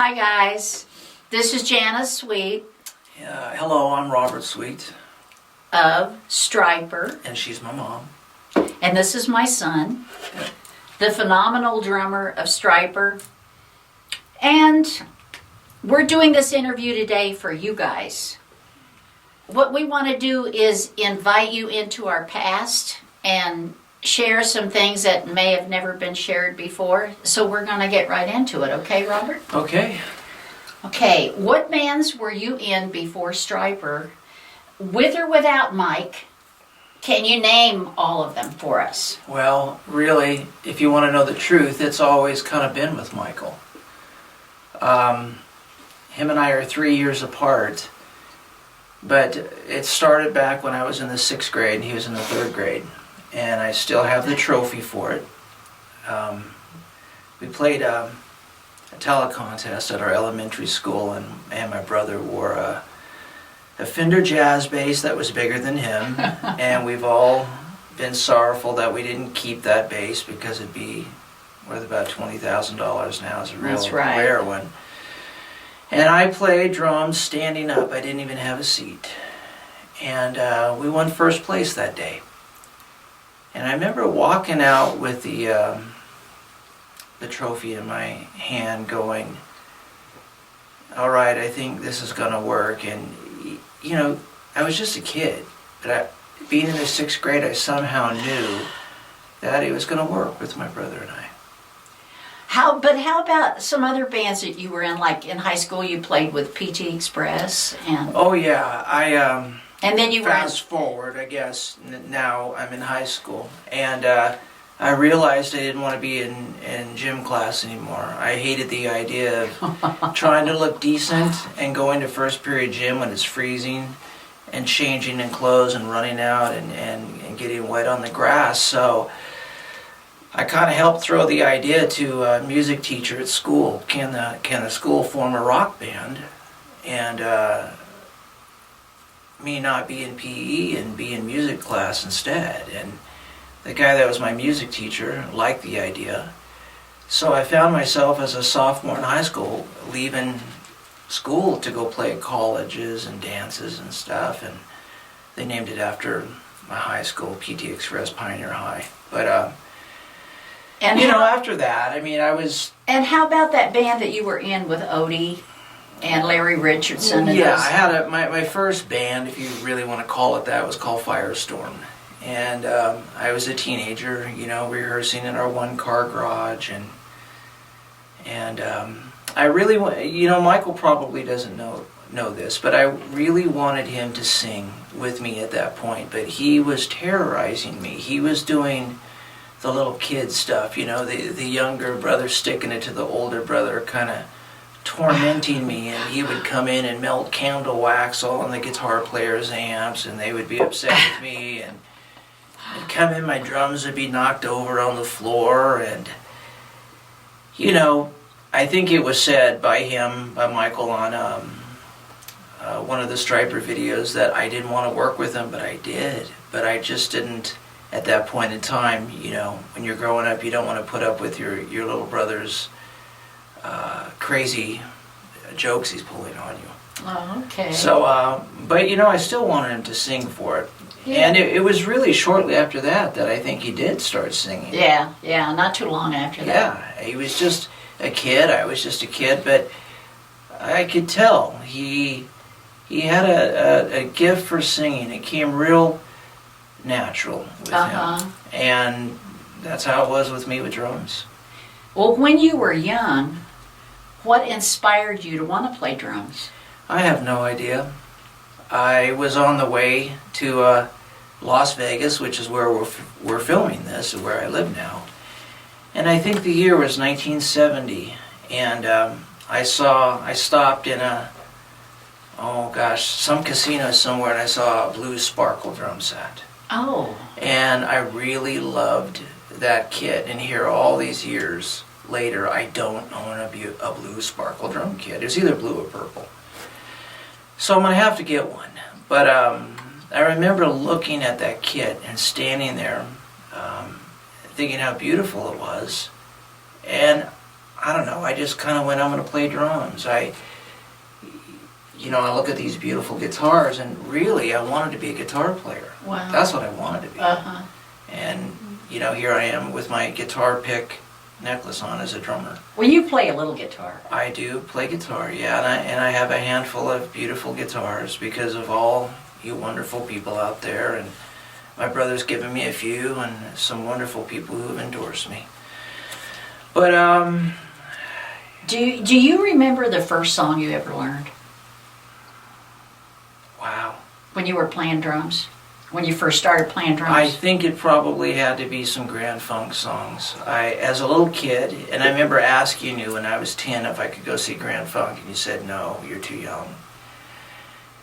Hi guys, this is Janice Sweet Hello, I'm Robert Sweet. of Stryper, And she's my mom. and this is my son, the phenomenal drummer of Stryper. And we're doing this interview today for you guys. What we want to do is invite you into our past and share some things that may have never been shared before. So we're going to get right into it, okay, Robert? Okay. Okay, what bands were you in before Stryper? With or without Mike? Can you name all of them for us? Well, really, if you want to know the truth, it's always kind of been with Michael. Him and I are 3 years apart, but it started back when I was in the 6th grade and he was in the 3rd grade. And I still have the trophy for it. We played a telecontest at our elementary school, and my brother wore a Fender jazz bass that was bigger than him, and we've all been sorrowful that we didn't keep that bass because it'd be worth about $20,000 now. It's a real rare one. And I played drums standing up. I didn't even have a seat. And we won first place that day. And I remember walking out with the trophy in my hand going, all right, I think this is going to work. And, you know, I was just a kid. But being in the 6th grade, I somehow knew that it was going to work with my brother and I. How about some other bands that you were in? Like in high school, you played with PT Express, and Oh, yeah. and then you Fast forward, I guess, now I'm in high school. And I realized I didn't want to be in gym class anymore. I hated the idea of trying to look decent and going to first period gym when it's freezing and changing in clothes and running out and getting wet on the grass. So I kind of helped throw the idea to a music teacher at school. Can the school form a rock band? And me not be in PE and be in music class instead. And the guy that was my music teacher liked the idea. So I found myself as a sophomore in high school leaving school to go play at colleges and dances and stuff. And they named it after my high school, PT Express Pioneer High. But and you know, after that, I mean, I was... And how about that band that you were in with Odie and Larry Richardson? And yeah, those? I had my first band, if you really want to call it that, was called Firestorm. And I was a teenager, you know, rehearsing in our one-car garage. And I really, you know, Michael probably doesn't know this, but I really wanted him to sing with me at that point. But he was terrorizing me. He was doing the little kid stuff, you know, the younger brother sticking it to the older brother, kind of tormenting me, and he would come in and melt candle wax all on the guitar players' amps, and they would be upset with me, and I'd come in, my drums would be knocked over on the floor, and, you know, I think it was said by Michael on one of the Stryper videos that I didn't want to work with him, but I did. But I just didn't, at that point in time, you know, when you're growing up, you don't want to put up with your little brother's crazy jokes he's pulling on you. Oh, okay. So, but you know, I still wanted him to sing for it. Yeah. And it was really shortly after that I think he did start singing. Yeah, not too long after that. Yeah, he was just a kid, I was just a kid, but I could tell he had a gift for singing. It came real natural with him. And that's how it was with me with drums. Well, when you were young, what inspired you to want to play drums? I have no idea. I was on the way to Las Vegas, which is where we're filming this, and where I live now. And I think the year was 1970, and I stopped in some casino somewhere, and I saw a blue sparkle drum set. Oh. And I really loved that kit, and here all these years later, I don't own a blue sparkle drum kit. It was either blue or purple. So I'm going to have to get one. But I remember looking at that kit and standing there thinking how beautiful it was. And I don't know, I just kind of went, I'm going to play drums. I look at these beautiful guitars, and really, I wanted to be a guitar player. Wow. That's what I wanted to be. Uh-huh. And, here I am with my guitar pick necklace on as a drummer. Well, you play a little guitar. I do play guitar, yeah, and I have a handful of beautiful guitars because of all you wonderful people out there, and my brother's given me a few, and some wonderful people who have endorsed me. But, Do you remember the first song you ever learned wow. when you were playing drums? When you first started playing drums? I think it probably had to be some Grand Funk songs. As a little kid, and I remember asking you when I was 10 if I could go see Grand Funk, and you said, no, you're too young.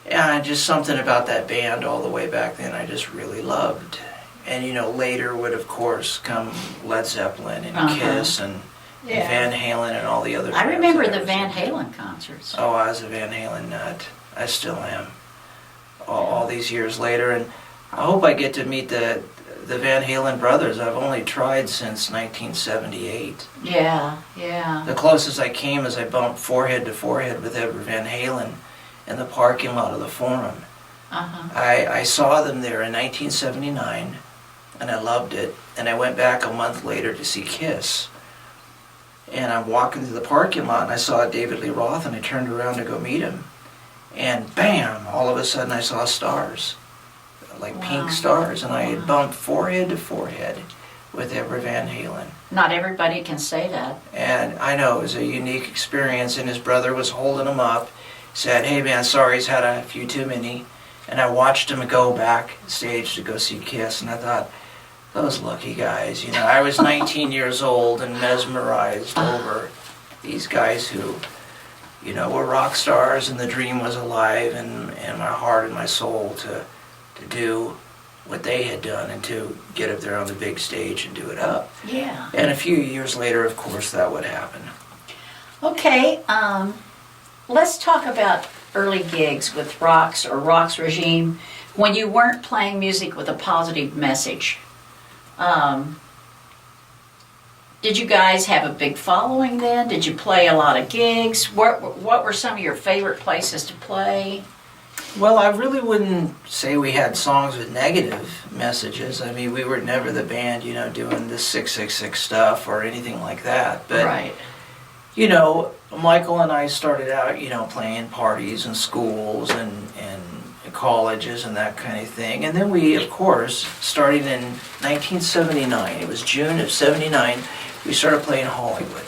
And just something about that band all the way back then I just really loved. And, later would, of course, come Led Zeppelin and Kiss and Van Halen and all the other I bands remember that I the was Van into. Halen concerts. Oh, I was a Van Halen nut. I still am. All these years later, and I hope I get to meet the Van Halen brothers. I've only tried since 1978. Yeah. The closest I came is I bumped forehead to forehead with Edward Van Halen in the parking lot of the Forum. Uh-huh. I saw them there in 1979, and I loved it. And I went back a month later to see Kiss. And I'm walking through the parking lot, and I saw David Lee Roth, and I turned around to go meet him. And bam, all of a sudden I saw stars, like pink stars, and I had bumped forehead to forehead with Edward Van Halen. Not everybody can say that. And I know it was a unique experience, and his brother was holding him up, said, hey man, sorry, he's had a few too many. And I watched him go back stage to go see Kiss, and I thought, those lucky guys. I was 19 years old and mesmerized over these guys who, were rock stars, and the dream was alive in my heart and my soul to do what they had done and to get up there on the big stage and do it up. Yeah. And a few years later, of course, that would happen. Okay, let's talk about early gigs with Rox or Rox Regime when you weren't playing music with a positive message. Did you guys have a big following then? Did you play a lot of gigs? What were some of your favorite places to play? Well, I really wouldn't say we had songs with negative messages. I mean, we were never the band, doing the 666 stuff or anything like that. But, right. Michael and I started out, playing parties and schools and colleges and that kind of thing. And then we, of course, starting in 1979, it was June of 79, we started playing Hollywood.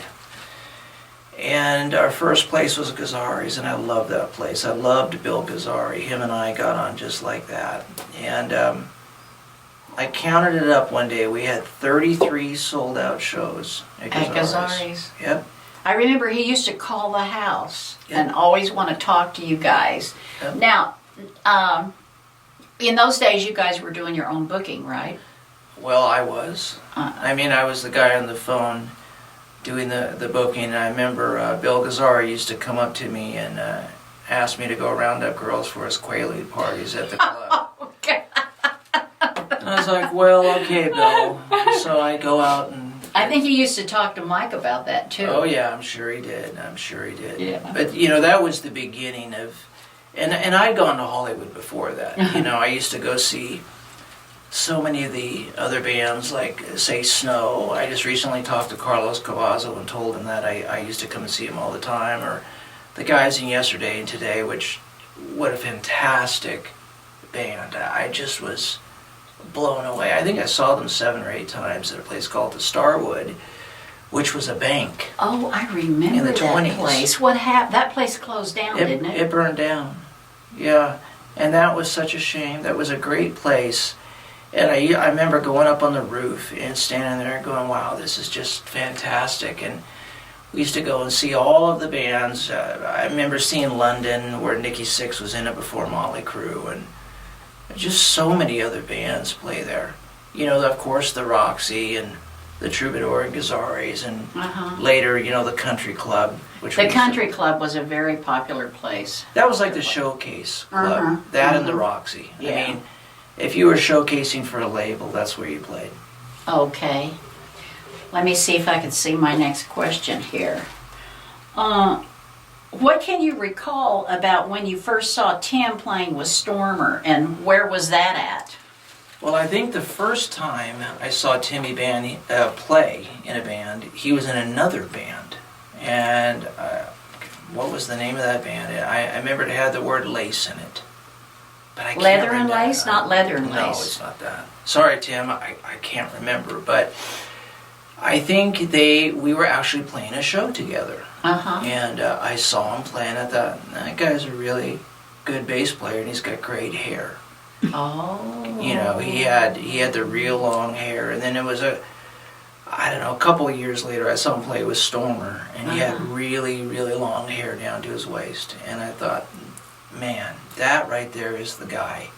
And our first place was Gazzari's, and I loved that place. I loved Bill Gazzari. Him and I got on just like that. And I counted it up one day. We had 33 sold-out shows at Gazzari's. Yep. I remember he used to call the house and always want to talk to you guys. Yep. Now, in those days, you guys were doing your own booking, right? Well, I was. I was the guy on the phone doing the booking. And I remember Bill Gazzari used to come up to me and ask me to go round up girls for his Quaalude parties at the club. Okay. And I was like, well, okay, Bill. So I go out and... I think he used to talk to Mike about that, too. Oh, yeah, I'm sure he did. Yeah. But, that was the beginning of... And I'd gone to Hollywood before that. I used to go see so many of the other bands, like, say, Snow. I just recently talked to Carlos Cavazo and told him that I used to come and see him all the time. Or the guys in Yesterday and Today, which, what a fantastic band. I just was blown away. I think I saw them 7 or 8 times at a place called the Starwood, which was a bank. Oh, I remember in the that 20s. place. What happened? That place closed down, didn't it? It burned down. Yeah, and that was such a shame. That was a great place. And I remember going up on the roof and standing there going, wow, this is just fantastic. And we used to go and see all of the bands. I remember seeing London, where Nikki Sixx was in it before Motley Crue, and just so many other bands play there. Of course, the Roxy and the Troubadour and Gazzari's, and later, the Country Club. The Country Club was a very popular place. That was like the showcase club. That and the Roxy. Yeah. I mean, if you were showcasing for a label, that's where you played. Okay. Let me see if I can see my next question here. What can you recall about when you first saw Tim playing with Stormer, and where was that at? Well, I think the first time I saw Timmy play in a band, he was in another band. And what was the name of that band? I remember it had the word lace in it. But I can't Leather and remember. Lace? Not Leather and No, Lace. it's not that. Sorry, Tim, I can't remember. But I think we were actually playing a show together. Uh-huh. And I saw him play, and I thought, that guy's a really good bass player, and he's got great hair. Oh. You know, he had the real long hair, and then it was a couple of years later, I saw him play with Stormer, and he had really, really long hair down to his waist, and I thought, man, that right there is the guy.